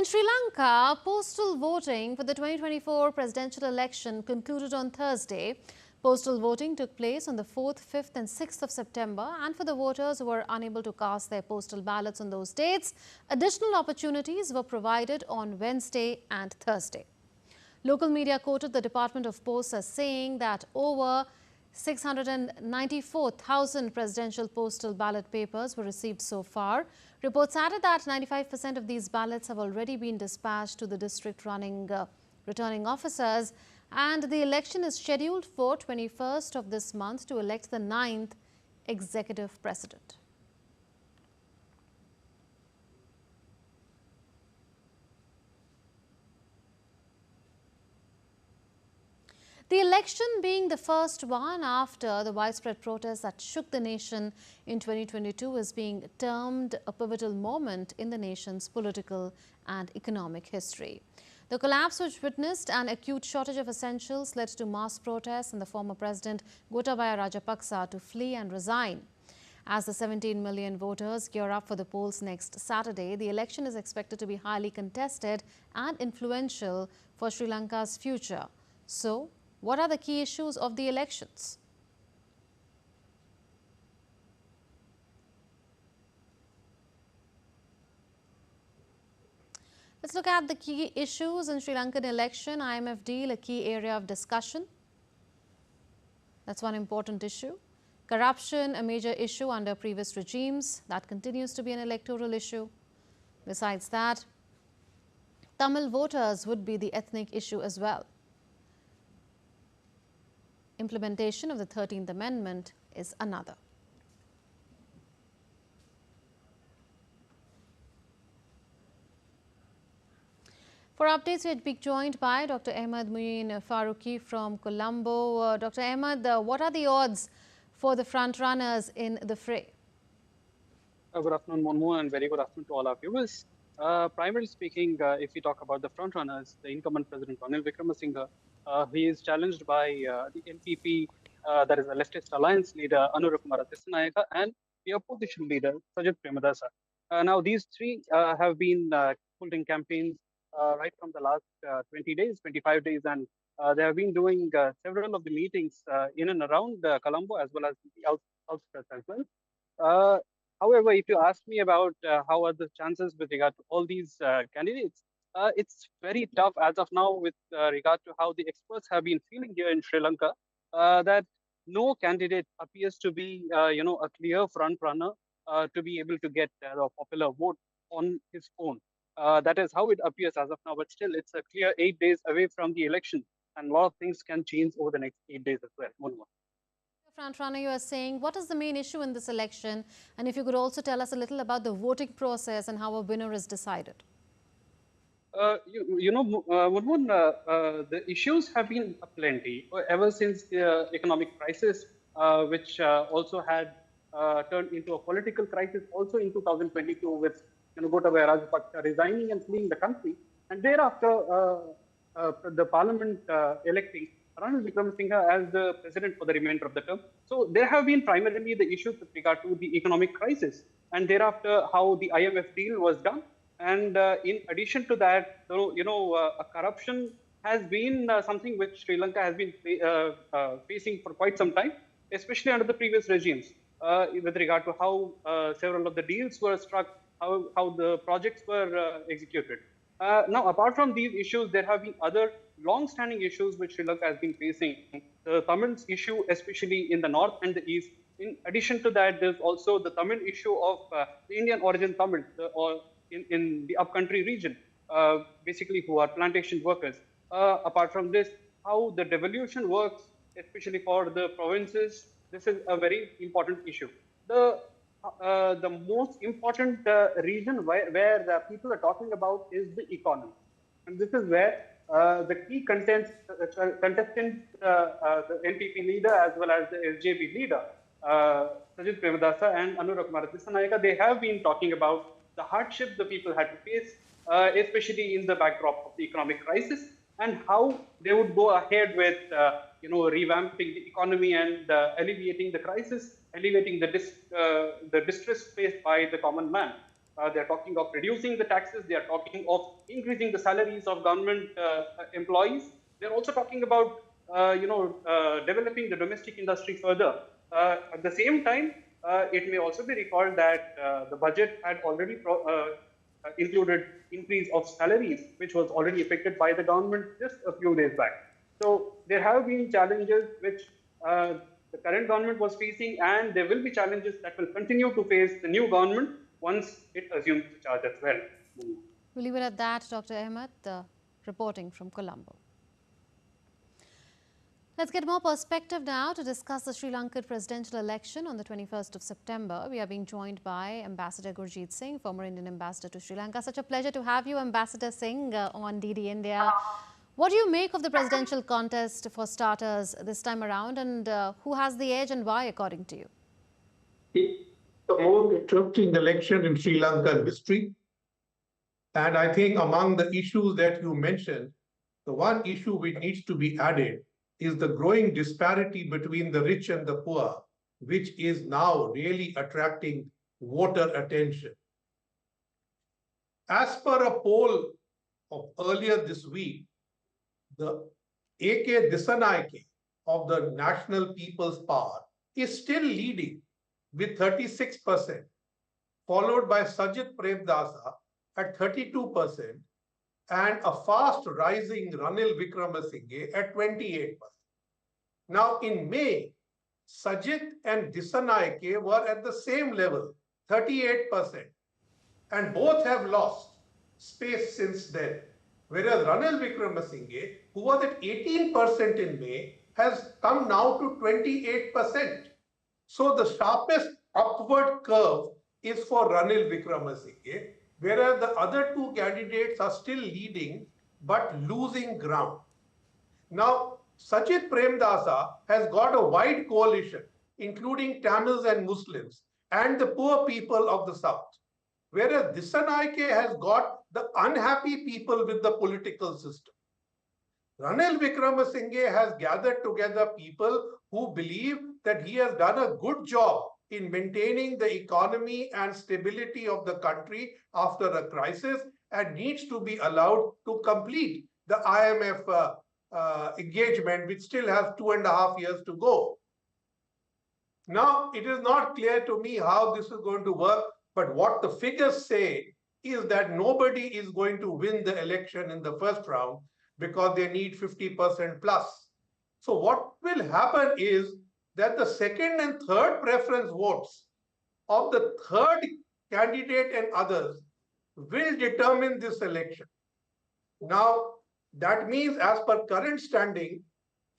In Sri Lanka, postal voting for the 2024 presidential election concluded on Thursday. Postal voting took place on the 4th, 5th and 6th of September, and for the voters who were unable to cast their postal ballots on those dates, additional opportunities were provided on Wednesday and Thursday. Local media quoted the Department of Posts as saying that over 694,000 presidential postal ballot papers were received so far. Reports added that 95% of these ballots have already been dispatched to the district returning officers, and the election is scheduled for 21st of this month to elect the 9th executive president. The election being the first one after the widespread protests that shook the nation in 2022 is being termed a pivotal moment in the nation's political and economic history. The collapse, which witnessed an acute shortage of essentials, led to mass protests and the former president Gotabaya Rajapaksa to flee and resign. As the 17 million voters gear up for the polls next Saturday, the election is expected to be highly contested and influential for Sri Lanka's future. So, what are the key issues of the elections? Let's look at the key issues in Sri Lankan election. IMF deal, a key area of discussion. That's one important issue. Corruption, a major issue under previous regimes. That continues to be an electoral issue. Besides that, Tamil voters would be the ethnic issue as well. Implementation of the 13th Amendment is another. For updates, we are being joined by Dr. Ahmed Muin Faruqi from Colombo. Dr. Ahmed, what are the odds for the front runners in the fray? Good afternoon, Monmo, and very good afternoon to all our viewers. Primarily speaking, if we talk about the front runners, the incumbent President Ranil Wickremesinghe, he is challenged by the NPP, that is the leftist alliance leader Anurakumara Dissanayaka, and the opposition leader Sajith Premadasa. Now, these three have been holding campaigns right from the last 20 days, 25 days, and they have been doing several of the meetings in and around Colombo as well as the outskirts as well. However, if you ask me about how are the chances with regard to all these candidates, it's very tough as of now with regard to how the experts have been feeling here in Sri Lanka, that no candidate appears to be, a clear front runner to be able to get a popular vote on his own. That is how it appears as of now, but still it's a clear 8 days away from the election, and a lot of things can change over the next 8 days as well. Front runner, you are saying, what is the main issue in this election? And if you could also tell us a little about the voting process and how a winner is decided. The issues have been plenty ever since the economic crisis, which also had turned into a political crisis also in 2022 with Gotabaya Rajapaksa resigning and fleeing the country. And thereafter, the parliament electing Ranil Wickremesinghe as the president for the remainder of the term. So there have been primarily the issues with regard to the economic crisis, and thereafter how the IMF deal was done. And in addition to that, corruption has been something which Sri Lanka has been facing for quite some time, especially under the previous regimes, with regard to how several of the deals were struck, how the projects were executed. Now, apart from these issues, there have been other long-standing issues which Sri Lanka has been facing. The Tamil issue, especially in the north and the east. In addition to that, there's also the Tamil issue of the Indian origin Tamil, or in the upcountry region, basically who are plantation workers. Apart from this, how the devolution works, especially for the provinces, this is a very important issue. The most important reason where the people are talking about is the economy. And this is where the key contestants, the NPP leader as well as the SJB leader, Sajith Premadasa and Anurakumara Dissanayaka, they have been talking about the hardship the people had to face, especially in the backdrop of the economic crisis, and how they would go ahead with revamping the economy and alleviating the crisis, alleviating the distress faced by the common man. They're talking of reducing the taxes. They are talking of increasing the salaries of government employees. They're also talking about developing the domestic industry further. At the same time, it may also be recalled that the budget had already included increase of salaries, which was already effected by the government just a few days back. So there have been challenges which the current government was facing, and there will be challenges that will continue to face the new government once it assumes the charge as well. We'll leave it at that. Dr. Ahmed, reporting from Colombo. Let's get more perspective now to discuss the Sri Lankan presidential election on the 21st of September. We are being joined by Ambassador Gurjeet Singh, former Indian ambassador to Sri Lanka. Such a pleasure to have you, Ambassador Singh, on DD India. What do you make of the presidential contest for starters this time around, and who has the edge and why, according to you? It's the most interesting election in Sri Lankan history. And I think among the issues that you mentioned, the one issue which needs to be added is the growing disparity between the rich and the poor, which is now really attracting voter attention. As per a poll of earlier this week, the A.K. Dissanayake of the National People's Power is still leading with 36%, followed by Sajit Premdasa at 32%, and a fast rising Ranil Wickremesinghe at 28%. Now in May, Sajit and Dissanayake were at the same level, 38%, and both have lost space since then. Whereas Ranil Wickremesinghe, who was at 18% in May, has come now to 28%. So the sharpest upward curve is for Ranil Wickremesinghe, whereas the other two candidates are still leading but losing ground. Now, Sajit Premdasa has got a wide coalition, including Tamils and Muslims and the poor people of the South, whereas Dissanayake has got the unhappy people with the political system. Ranil Wickremesinghe has gathered together people who believe that he has done a good job in maintaining the economy and stability of the country after a crisis and needs to be allowed to complete the IMF engagement, which still has 2.5 years to go. Now, it is not clear to me how this is going to work, but what the figures say is that nobody is going to win the election in the first round because they need 50% plus. So what will happen is that the second and third preference votes of the third candidate and others will determine this election. Now, that means as per current standing,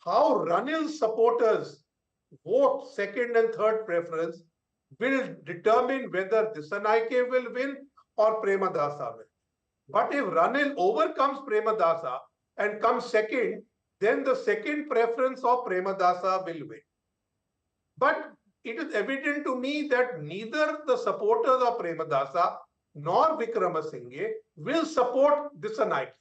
how Ranil's supporters vote second and third preference will determine whether Dissanayake will win or Premadasa will. But if Ranil overcomes Premadasa and comes second, then the second preference of Premadasa will win. But it is evident to me that neither the supporters of Premadasa nor Wickremesinghe will support Dissanayake.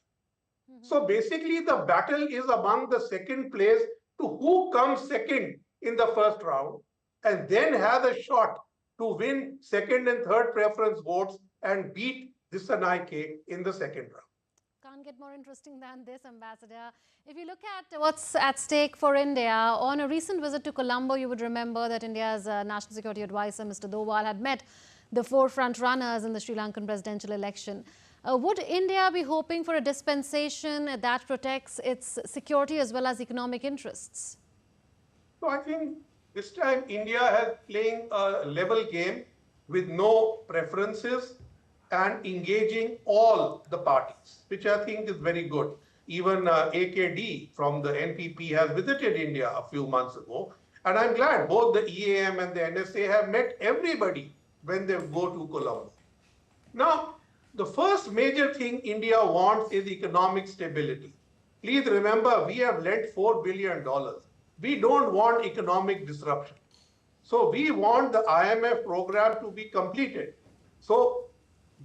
So basically the battle is among the second place to who comes second in the first round and then has a shot to win second and third preference votes and beat Dissanayake in the second round. Can't get more interesting than this, Ambassador. If you look at what's at stake for India, on a recent visit to Colombo, you would remember that India's National Security Advisor, Mr. Doval, had met the four front runners in the Sri Lankan presidential election. Would India be hoping for a dispensation that protects its security as well as economic interests? So I think this time India has playing a level game with no preferences and engaging all the parties, which I think is very good. Even AKD from the NPP has visited India a few months ago. And I'm glad both the EAM and the NSA have met everybody when they go to Colombo. Now, the first major thing India wants is economic stability. Please remember, we have lent $4 billion. We don't want economic disruption. So we want the IMF program to be completed. So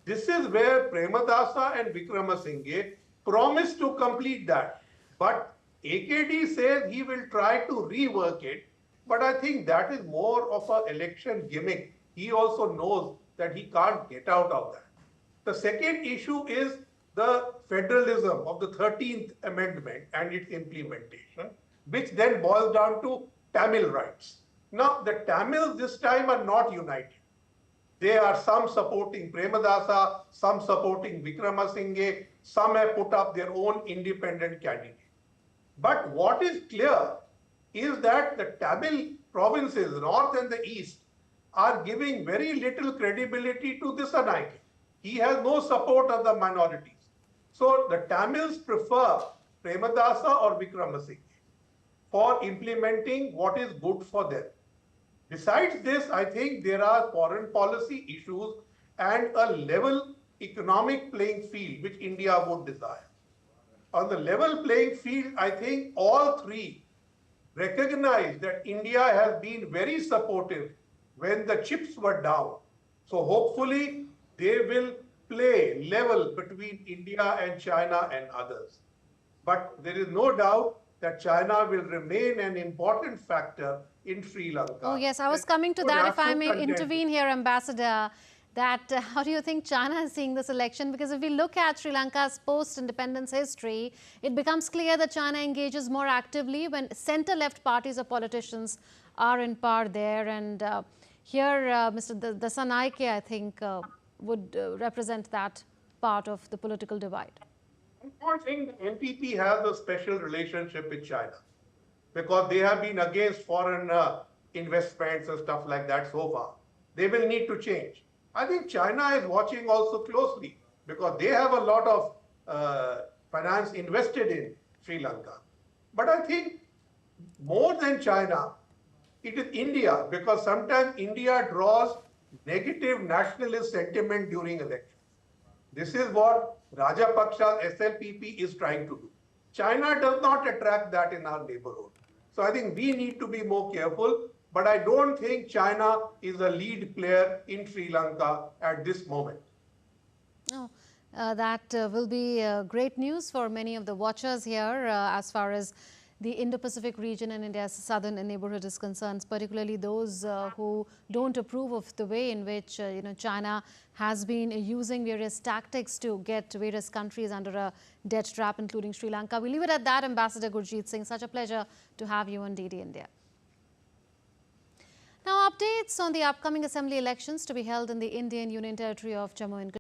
this is where Premadasa and Wickremesinghe promised to complete that. But AKD says he will try to rework it. But I think that is more of an election gimmick. He also knows that he can't get out of that. The second issue is the federalism of the 13th Amendment and its implementation, which then boils down to Tamil rights. Now, the Tamils this time are not united. There are some supporting Premadasa, some supporting Vikramasinghe, some have put up their own independent candidate. But what is clear is that the Tamil provinces, north and the east, are giving very little credibility to Dissanayake. He has no support of the minorities. So the Tamils prefer Premadasa or Vikramasinghe for implementing what is good for them. Besides this, I think there are foreign policy issues and a level economic playing field which India would desire. On the level playing field, I think all three recognize that India has been very supportive when the chips were down. So hopefully they will play level between India and China and others. But there is no doubt that China will remain an important factor in Sri Lanka. Oh yes, I was coming to that. If I may intervene here, Ambassador, that how do you think China is seeing this election? Because if we look at Sri Lanka's post-independence history, it becomes clear that China engages more actively when centre-left parties or politicians are in power there. And here, Mr. Dissanayake, I think, would represent that part of the political divide. I don't think the NPP has a special relationship with China because they have been against foreign investments and stuff like that so far. They will need to change. I think China is watching also closely because they have a lot of finance invested in Sri Lanka. But I think more than China, it is India because sometimes India draws negative nationalist sentiment during elections. This is what Rajapaksa's SLPP is trying to do. China does not attract that in our neighborhood. So I think we need to be more careful, but I don't think China is a lead player in Sri Lanka at this moment. Oh, that will be great news for many of the watchers here as far as the Indo-Pacific region and India's southern neighborhood is concerned, particularly those who don't approve of the way in which China has been using various tactics to get various countries under a debt trap, including Sri Lanka. We leave it at that, Ambassador Gurjeet Singh. Such a pleasure to have you on DD India. Now, updates on the upcoming assembly elections to be held in the Indian Union Territory of Jammu and Kashmir.